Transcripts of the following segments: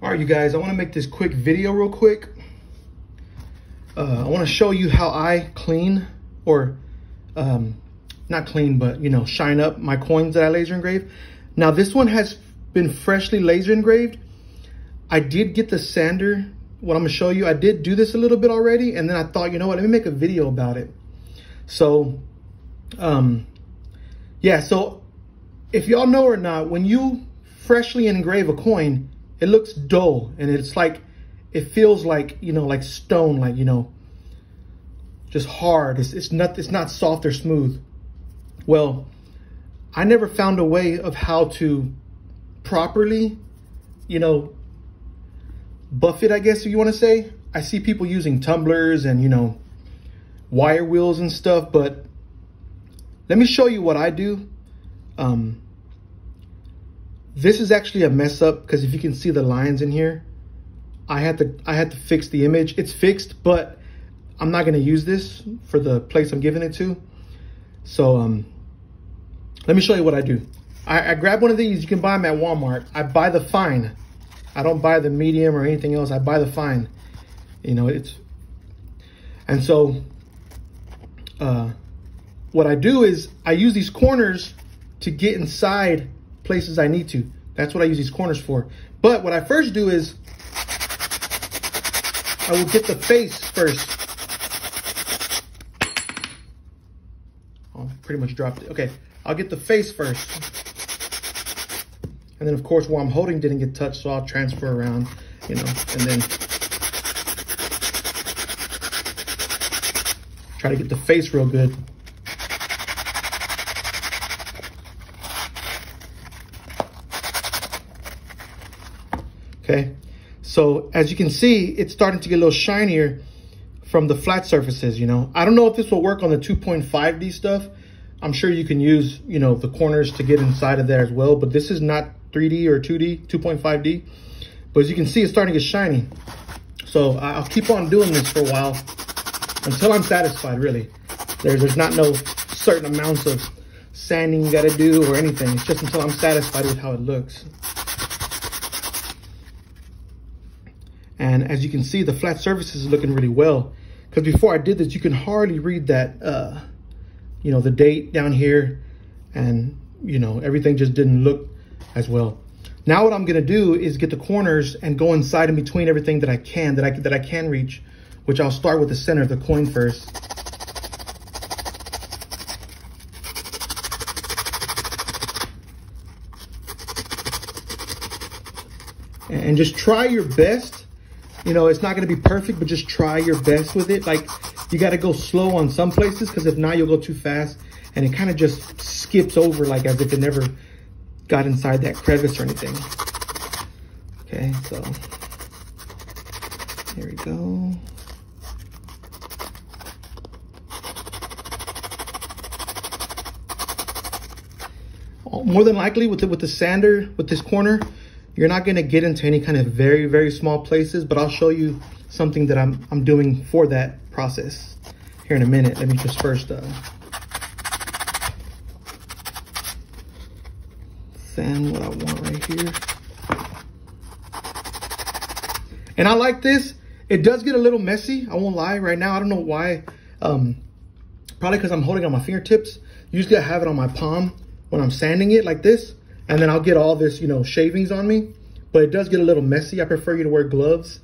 All right, you guys, I want to make this quick video real quick. I want to show you how I clean, or not clean, but shine up my coins that I laser engrave. Now this one has been freshly laser engraved. I did get the sander. What I'm gonna show you, I did do this a little bit already, and then I thought, you know what, let me make a video about it. So yeah, so if y'all know or not, when you freshly engrave a coin, it looks dull, and it's like, it feels like, like stone, like, just hard. It's not soft or smooth. Well, I never found a way of how to properly, buff it, I guess if you want to say. I see people using tumblers and, wire wheels and stuff, but let me show you what I do. This is actually a mess up, because if you can see the lines in here, I had to fix the image. It's fixed, but I'm not going to use this for the place I'm giving it to. So let me show you what I do. I grab one of these. You can buy them at Walmart. I buy the fine. I don't buy the medium or anything else. I buy the fine. And so what I do is I use these corners to get inside places I need to. That's what I use these corners for. But what I first do is I will get the face first. Oh, pretty much dropped it. Okay, I'll get the face first. And then of course, while I'm holding didn't get touched, so I'll transfer around, and then try to get the face real good. Okay, so as you can see, it's starting to get a little shinier from the flat surfaces, I don't know if this will work on the 2.5D stuff. I'm sure you can use, the corners to get inside of there as well, but this is not 3D or 2D, 2.5D. But as you can see, it's starting to get shiny. So I'll keep on doing this for a while until I'm satisfied, really. There's not no certain amounts of sanding you gotta do or anything. It's just until I'm satisfied with how it looks. And as you can see, the flat surface is looking really well. Because before I did this, you can hardly read that, the date down here. And, everything just didn't look as well. Now what I'm going to do is get the corners and go inside in between everything that I can, that I can reach. Which I'll start with the center of the coin first. And just try your best. It's not going to be perfect, but just try your best with it. Like, you got to go slow on some places, because if not, you'll go too fast. And it kind of just skips over, like as if it never got inside that crevice or anything. Okay, so here we go. More than likely with the sander, with this corner, you're not going to get into any kind of very, very small places, but I'll show you something that I'm doing for that process here in a minute. Let me just first sand what I want right here. And I like this. It does get a little messy, I won't lie. Right now, I don't know why. Probably because I'm holding on my fingertips. Usually I have it on my palm when I'm sanding it like this. And then I'll get all this, shavings on me. But it does get a little messy. I prefer you to wear gloves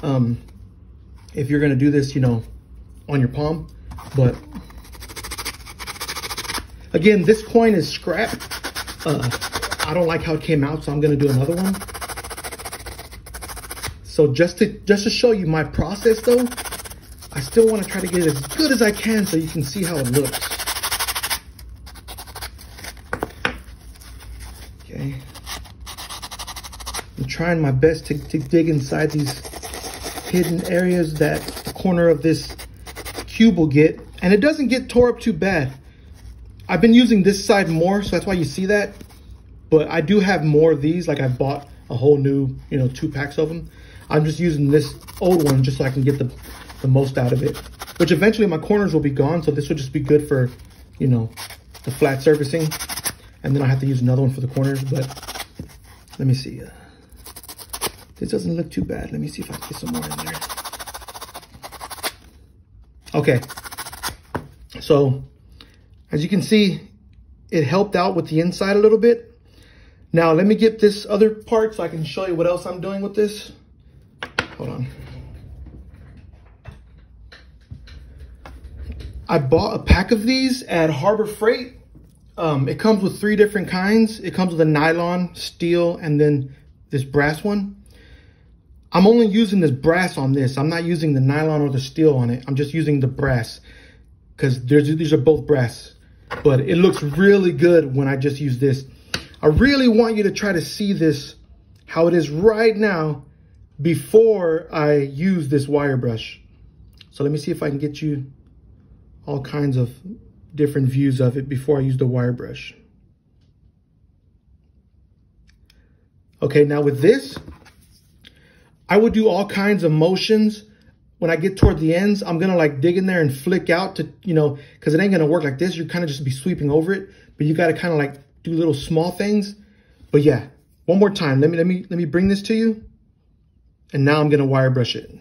if you're going to do this, on your palm. But again, this coin is scrap. I don't like how it came out, so I'm going to do another one. So just to show you my process, though, I still want to try to get it as good as I can so you can see how it looks. Okay, I'm trying my best to dig inside these hidden areas that the corner of this cube will get, and it doesn't get tore up too bad. I've been using this side more, so that's why you see that, but I do have more of these. Like, I bought a whole new 2 packs of them. I'm just using this old one just so I can get the most out of it, which eventually my corners will be gone, so this will just be good for the flat surfacing. And then I have to use another one for the corners, but let me see. This doesn't look too bad. Let me see if I can get some more in there. Okay. So, as you can see, it helped out with the inside a little bit. Now, let me get this other part so I can show you what else I'm doing with this. Hold on. I bought a pack of these at Harbor Freight. It comes with 3 different kinds. It comes with a nylon, steel, and then this brass one. I'm only using this brass on this. I'm not using the nylon or the steel on it. I'm just using the brass because these are both brass. But it looks really good when I just use this. I really want you to try to see this, how it is right now before I use this wire brush. So let me see if I can get you all kinds of different views of it before I use the wire brush. Okay, now with this, I would do all kinds of motions. When I get toward the ends, I'm gonna like dig in there and flick out to, you know, cause it ain't gonna work like this. You're kind of just be sweeping over it, but you gotta kind of like do little small things. But yeah, one more time, let me bring this to you. And now I'm gonna wire brush it.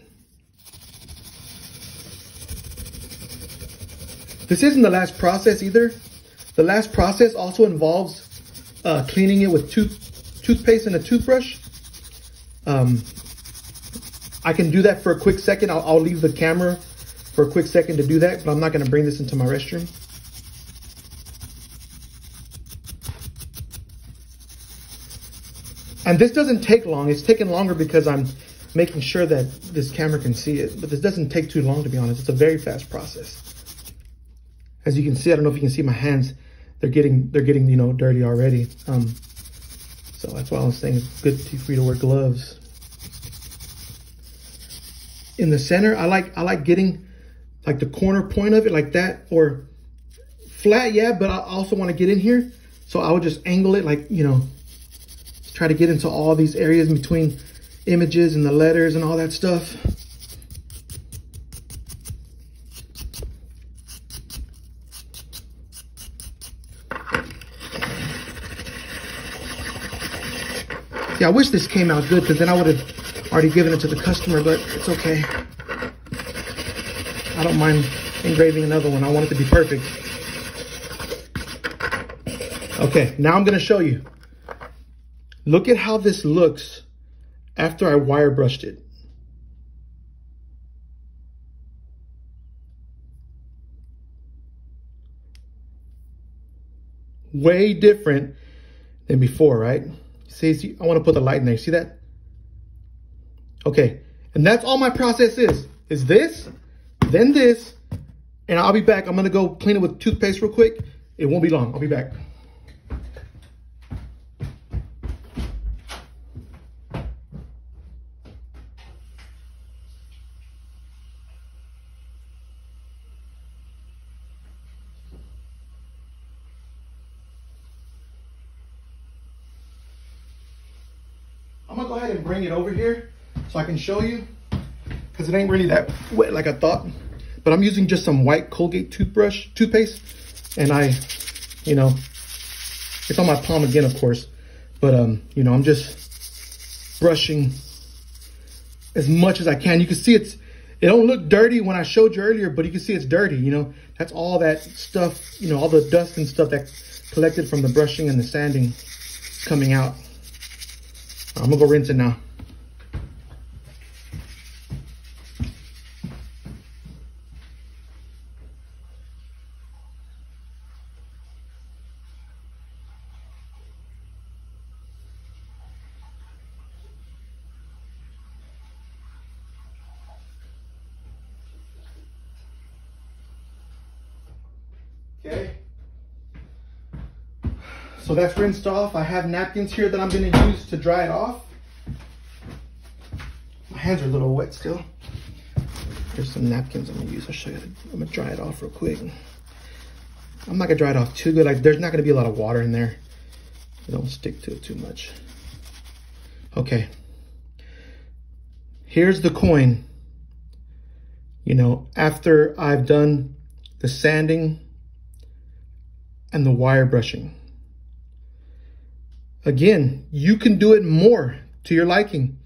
This isn't the last process either. The last process also involves cleaning it with toothpaste and a toothbrush. I can do that for a quick second. I'll leave the camera for a quick second to do that, but I'm not gonna bring this into my restroom. And this doesn't take long. It's taking longer because I'm making sure that this camera can see it, but this doesn't take too long, to be honest. It's a very fast process. As you can see, I don't know if you can see my hands. They're getting, you know, dirty already. So that's why I was saying it's good for you to wear gloves. In the center, I like getting like the corner point of it like that, or flat, yeah, but I also want to get in here. So I would just angle it like, you know, try to get into all these areas in between images and the letters and all that stuff. Yeah, I wish this came out good because then I would have already given it to the customer, but it's okay. I don't mind engraving another one. I want it to be perfect. Okay, now I'm going to show you. Look at how this looks after I wire brushed it. Way different than before, right? See, I want to put the light in there. See that? Okay, and that's all my process is this, then this, and I'll be back. I'm going to go clean it with toothpaste real quick. It won't be long. I'll be back. I'm gonna go ahead and bring it over here so I can show you, because it ain't really that wet like I thought. But I'm using just some white Colgate toothpaste, and you know, it's on my palm again, of course. But you know, I'm just brushing as much as I can. You can see it don't look dirty when I showed you earlier, but you can see it's dirty. You know, that's all that stuff. You know, all the dust and stuff that collected from the brushing and the sanding coming out. I'm gonna go rinse it now. Okay. So that's rinsed off. I have napkins here that I'm going to use to dry it off. My hands are a little wet still. There's some napkins I'm going to use. I'll show you. I'm going to dry it off real quick. I'm not going to dry it off too good. Like, there's not going to be a lot of water in there. Don't stick to it too much. Okay. Here's the coin. You know, after I've done the sanding and the wire brushing. Again, you can do it more to your liking.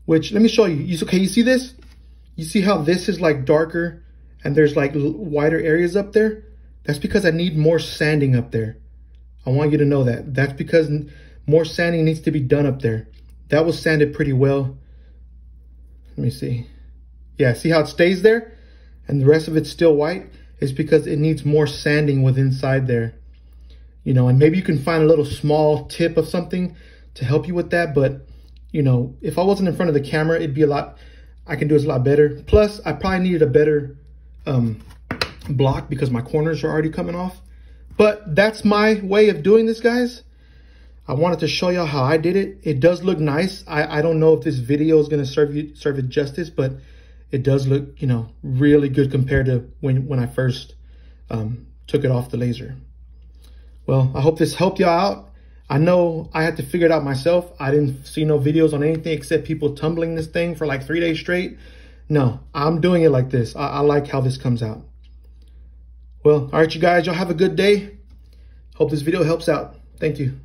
which let me show you. Okay, you see this? You see how this is like darker and there's like wider areas up there? That's because I need more sanding up there. I want you to know that. That's because more sanding needs to be done up there. That was sanded pretty well. Let me see. Yeah, see how it stays there? And the rest of it's still white? It's because it needs more sanding with inside there. You know, and maybe you can find a little small tip of something to help you with that. But, you know, if I wasn't in front of the camera, it'd be a lot, I can do this a lot better. Plus, I probably needed a better block because my corners are already coming off. But that's my way of doing this, guys. I wanted to show y'all how I did it. It does look nice. I don't know if this video is going to serve it justice, but it does look, you know, really good compared to when I first took it off the laser. Well, I hope this helped y'all out. I know I had to figure it out myself. I didn't see no videos on anything except people tumbling this thing for like 3 days straight. No, I'm doing it like this. I like how this comes out. Well, all right, you guys, y'all have a good day. Hope this video helps out. Thank you.